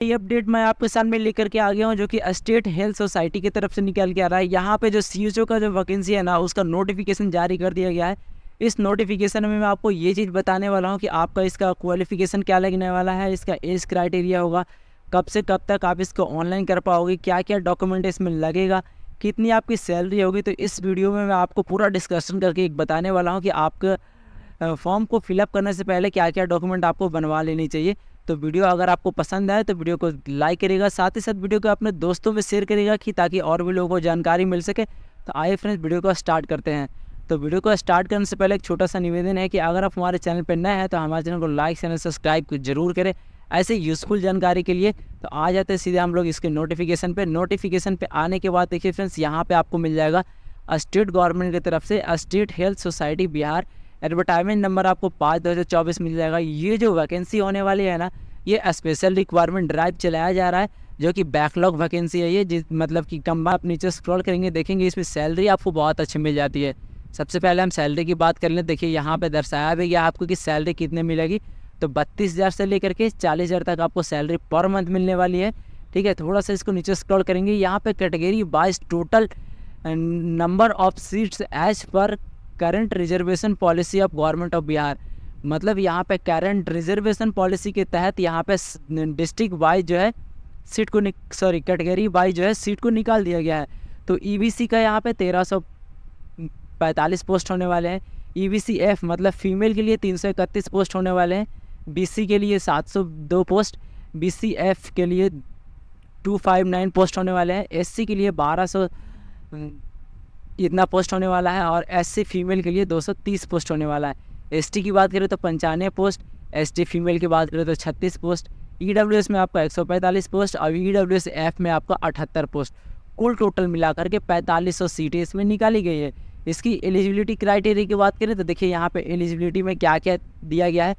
ये अपडेट मैं आपके सामने लेकर के आ गया हूँ, जो कि स्टेट हेल्थ सोसाइटी की तरफ से निकल के आ रहा है। यहाँ पे जो सीएचओ का जो वैकेंसी है ना, उसका नोटिफिकेशन जारी कर दिया गया है। इस नोटिफिकेशन में मैं आपको ये चीज़ बताने वाला हूँ कि आपका इसका क्वालिफिकेशन क्या लगने वाला है, इसका एज क्राइटेरिया होगा, कब से कब तक आप इसको ऑनलाइन कर पाओगे, क्या क्या डॉक्यूमेंट इसमें लगेगा, कितनी आपकी सैलरी होगी। तो इस वीडियो में मैं आपको पूरा डिस्कशन करके एक बताने वाला हूँ कि आपका फॉर्म को फिलअप करने से पहले क्या क्या डॉक्यूमेंट आपको बनवा लेनी चाहिए। तो वीडियो अगर आपको पसंद आए तो वीडियो को लाइक करिएगा, साथ ही साथ वीडियो को अपने दोस्तों में शेयर करिएगा कि ताकि और भी लोगों को जानकारी मिल सके। तो आइए फ्रेंड्स, वीडियो को स्टार्ट करते हैं। तो वीडियो को स्टार्ट करने से पहले एक छोटा सा निवेदन है कि अगर आप हमारे चैनल पर नए हैं तो हमारे चैनल को लाइक चैनल सब्सक्राइब जरूर करें ऐसे यूज़फुल जानकारी के लिए। तो आ जाते हैं सीधे हम लोग इसके नोटिफिकेशन पे आने के बाद देखिए फ्रेंड्स, यहाँ पे आपको मिल जाएगा स्टेट गवर्नमेंट की तरफ से state health society Bihar, advertisement number आपको 5/2024 मिल जाएगा। ये जो वैकेंसी होने वाली है ना, ये स्पेशल रिक्वायरमेंट ड्राइव चलाया जा रहा है, जो कि बैकलॉग वैकेंसी है ये, जिस मतलब कि कम आप नीचे स्क्रॉल करेंगे देखेंगे इसमें सैलरी आपको बहुत अच्छी मिल जाती है। सबसे पहले हम सैलरी की बात कर लें। देखिए यहाँ पे दर्शाया भी गया आपको कि सैलरी कितने मिलेगी। तो 32,000 से लेकर के 40,000 तक आपको सैलरी पर मंथ मिलने वाली है। ठीक है, थोड़ा सा इसको नीचे स्क्रॉल करेंगे, यहाँ पे category wise total number of seats as per current reservation policy of government of Bihar. मतलब यहाँ पे करंट रिजर्वेशन पॉलिसी के तहत यहाँ पे डिस्ट्रिक्ट वाइज जो है सीट को कैटेगरी वाइज जो है सीट को निकाल दिया गया है। तो ईबीसी का यहाँ पे 1345 पोस्ट होने वाले हैं। ईबीसी एफ मतलब फीमेल के लिए 331 पोस्ट होने वाले हैं। बीसी के लिए 702 पोस्ट, बीसी एफ के लिए 259 पोस्ट होने वाले हैं। एससी के लिए 1200 इतना पोस्ट होने वाला है, और एससी फीमेल के लिए 230 पोस्ट होने वाला है। एसटी की बात करें तो 95 पोस्ट, एसटी फीमेल की बात करें तो 36 पोस्ट, ईडब्ल्यूएस में आपका 145 पोस्ट और ईडब्ल्यूएस एफ में आपका 78 पोस्ट। कुल टोटल मिलाकर के 4500 सीटें इसमें निकाली गई है। इसकी एलिजिबिलिटी क्राइटेरिया की बात करें तो देखिए यहाँ पे एलिजिबिलिटी में क्या क्या दिया गया है।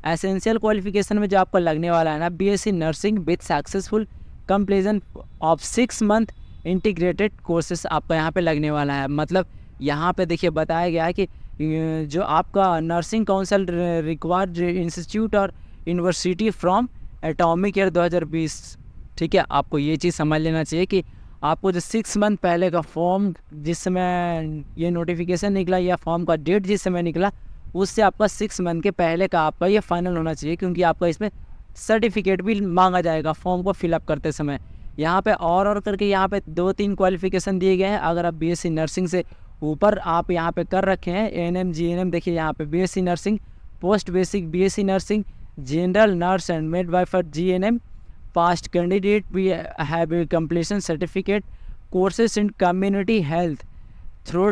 एसेंशियल क्वालिफिकेशन में जो आपका लगने वाला है ना, BSc nursing with successful completion of 6 month integrated courses आपका यहाँ पे लगने वाला है। मतलब यहाँ पे देखिए बताया गया है कि जो आपका नर्सिंग काउंसिल रिक्वायर्ड इंस्टीट्यूट और यूनिवर्सिटी फ्रॉम एटॉमिक ईयर 2020। ठीक है, आपको ये चीज़ समझ लेना चाहिए कि आपको जो 6 मंथ पहले का फॉर्म जिस समय ये नोटिफिकेशन निकला या फॉर्म का डेट जिस समय निकला, उससे आपका 6 मंथ के पहले का आपका ये फाइनल होना चाहिए, क्योंकि आपका इसमें सर्टिफिकेट भी मांगा जाएगा फॉर्म को फिलअप करते समय। यहाँ पे और करके यहाँ पे 2-3 क्वालिफिकेशन दिए गए हैं। अगर आप बीएससी नर्सिंग से ऊपर आप यहाँ पे कर रखे हैं एएनएम जीएनएम, देखिए यहाँ पे BSc nursing, post basic BSc nursing, general nurse and midwifery GNM, past candidate भी have completion certificate courses in community health through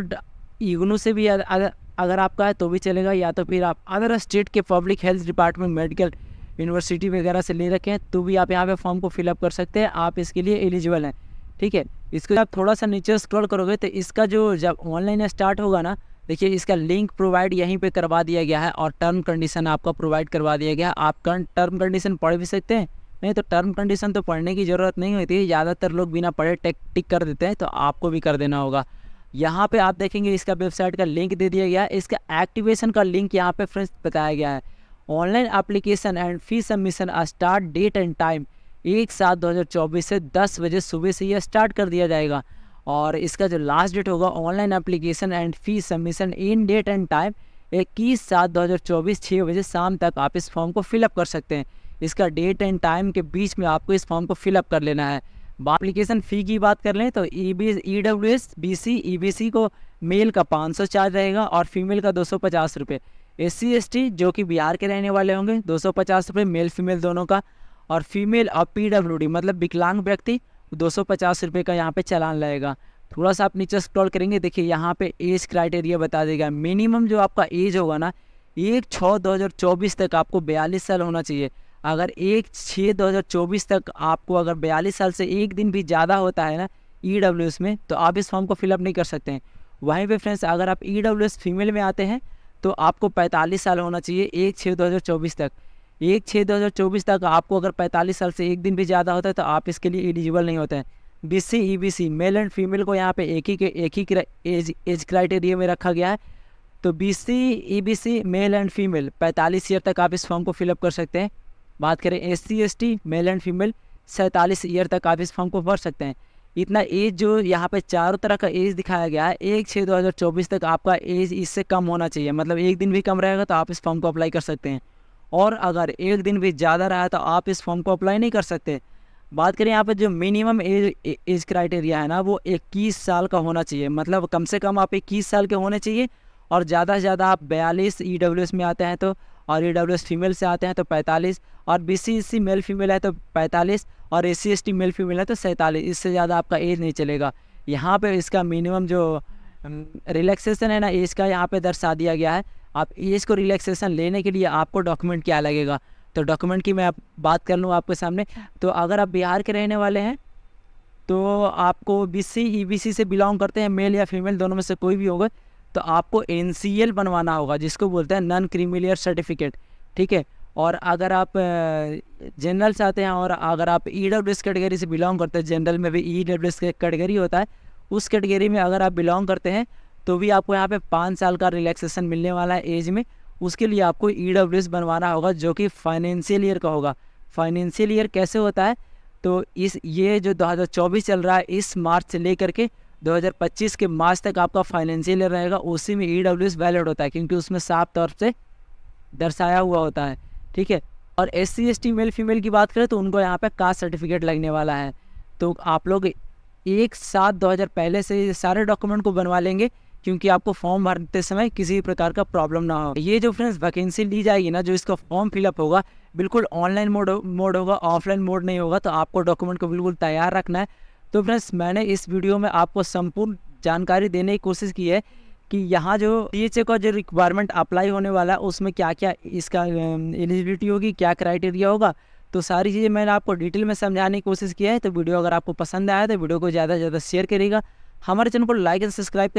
IGNOU से भी अगर आपका है तो भी चलेगा, या तो फिर आप अदर स्टेट के public health department medical university वगैरह से ले रखे हैं तो भी आप यहाँ पे फॉर्म को फिलअप कर सकते हैं, आप इसके लिए एलिजिबल हैं। ठीक है, इसको आप थोड़ा सा नीचे स्क्रॉल करोगे तो इसका जो जब ऑनलाइन स्टार्ट होगा ना, देखिए इसका लिंक प्रोवाइड यहीं पे करवा दिया गया है और टर्म कंडीशन आपका प्रोवाइड करवा दिया गया है। आप टर्म कंडीशन पढ़ भी सकते हैं, नहीं तो टर्म कंडीशन तो पढ़ने की ज़रूरत नहीं होती है, ज़्यादातर लोग बिना पढ़े टिक कर देते हैं, तो आपको भी कर देना होगा। यहाँ पे आप देखेंगे इसका वेबसाइट का लिंक दे दिया गया है, इसका एक्टिवेशन का लिंक यहाँ पे फ्रेंड्स बताया गया है। Online application and fee submission start date and time 1/7/2024 से 10 बजे सुबह से यह स्टार्ट कर दिया जाएगा, और इसका जो लास्ट डेट होगा online application and fee submission in date and time 21/7/2024 6 बजे शाम तक आप इस फॉर्म को फिलअप कर सकते हैं। इसका डेट एंड टाइम के बीच में आपको इस फॉर्म को फिलअप कर लेना है। एप्लीकेशन फ़ी की बात कर लें तो ईडब्ल्यूएस बीसी ईबीसी को मेल का 500 चार्ज रहेगा और फीमेल का 250 रुपये। एससी एसटी जो कि बिहार के रहने वाले होंगे 250 रुपये मेल फीमेल दोनों का, और फीमेल और पीडब्ल्यूडी मतलब विकलांग व्यक्ति 250 रुपये का यहाँ पे चालान लगेगा। थोड़ा सा आप नीचे स्क्रॉल करेंगे, देखिए यहाँ पे एज क्राइटेरिया बता देगा। मिनिमम जो आपका एज होगा ना 1/6/2024 तक आपको 42 साल होना चाहिए। अगर 1/6/2024 तक आपको अगर 42 साल से एक दिन भी ज़्यादा होता है ना ईडब्ल्यूएस में, तो आप इस फॉर्म को फिलअप नहीं कर सकते हैं। वहीं पे फ्रेंड्स अगर आप ईडब्ल्यूएस फीमेल में आते हैं तो आपको 45 साल होना चाहिए 1/6/2024 तक। 1/6/2024 तक आपको अगर 45 साल से एक दिन भी ज़्यादा होता है तो आप इसके लिए एलिजिबल नहीं होते हैं। BC EBC male and female को यहाँ पे एक ही एज क्राइटेरिया में रखा गया है। तो BC EBC male and female 45 year तक आप इस फॉर्म को फिलअप कर सकते हैं। बात करें SC ST male and female 47 year तक आप इस फॉर्म को भर सकते हैं। इतना एज जो यहाँ पे चारों तरह का एज दिखाया गया है 1/6/2024 तक आपका एज इससे कम होना चाहिए, मतलब एक दिन भी कम रहेगा तो आप इस फॉर्म को अप्लाई कर सकते हैं। और अगर एक दिन भी ज़्यादा रहा तो आप इस फॉर्म को अप्लाई नहीं कर सकते। बात करें यहाँ पे जो मिनिमम एज क्राइटेरिया है ना वो 21 साल का होना चाहिए, मतलब कम से कम आप 21 साल के होने चाहिए। और ज़्यादा से ज़्यादा आप 42 EWS में आते हैं तो, और EWS फीमेल से आते हैं तो 45, और BC/SC मेल फीमेल है तो 45, और SC/ST मेल फीमेल है तो 47। इससे ज़्यादा आपका एज नहीं चलेगा। यहाँ पे इसका मिनिमम जो रिलैक्सेशन है ना एज का यहाँ पे दर्शा दिया गया है। आप एज को रिलैक्सेशन लेने के लिए आपको डॉक्यूमेंट क्या लगेगा, तो डॉक्यूमेंट की मैं बात कर लूँ आपके सामने। तो अगर आप बिहार के रहने वाले हैं तो आपको BC EBC से बिलोंग करते हैं, मेल या फीमेल दोनों में से कोई भी होगा, तो आपको NCL बनवाना होगा, जिसको बोलते हैं नॉन क्रीमिलियर सर्टिफिकेट, ठीक है। और अगर आप जनरल से आते हैं और अगर आप EWS कैटेगरी से बिलोंग करते हैं, जनरल में भी EWS कैटेगरी होता है, उस कैटेगरी में अगर आप बिलोंग करते हैं तो भी आपको यहाँ पे 5 साल का रिलैक्सेशन मिलने वाला है एज में। उसके लिए आपको EWS बनवाना होगा जो कि फाइनेंशियल ईयर का होगा। फाइनेंशियल ईयर कैसे होता है, तो ये जो 2024 चल रहा है इस मार्च से लेकर के 2025 के मार्च तक आपका फाइनेंशियल ईयर रहेगा, उसी में EWS वैलिड होता है, क्योंकि उसमें साफ तौर से दर्शाया हुआ होता है, ठीक है। और SC/ST मेल फीमेल की बात करें तो उनको यहाँ पे कास्ट सर्टिफिकेट लगने वाला है। तो आप लोग 1/7/2000 पहले से सारे डॉक्यूमेंट को बनवा लेंगे, क्योंकि आपको फॉर्म भरते समय किसी भी प्रकार का प्रॉब्लम ना हो। ये जो फ्रेंड्स वैकेंसी ली जाएगी ना, जो इसका फॉर्म फिलअप होगा बिल्कुल ऑनलाइन मोड होगा, ऑफलाइन मोड नहीं होगा। तो आपको डॉक्यूमेंट को बिल्कुल तैयार रखना है। तो फ्रेंड्स मैंने इस वीडियो में आपको संपूर्ण जानकारी देने की कोशिश की है कि यहाँ जो DHA का जो रिक्वायरमेंट अप्लाई होने वाला है उसमें क्या क्या इसका एलिजिबिलिटी होगी, क्या क्राइटेरिया होगा, तो सारी चीज़ें मैंने आपको डिटेल में समझाने की कोशिश की है। तो वीडियो अगर आपको पसंद आया तो वीडियो को ज़्यादा से ज़्यादा शेयर करिएगा, हमारे चैनल को लाइक एंड सब्सक्राइब करिए।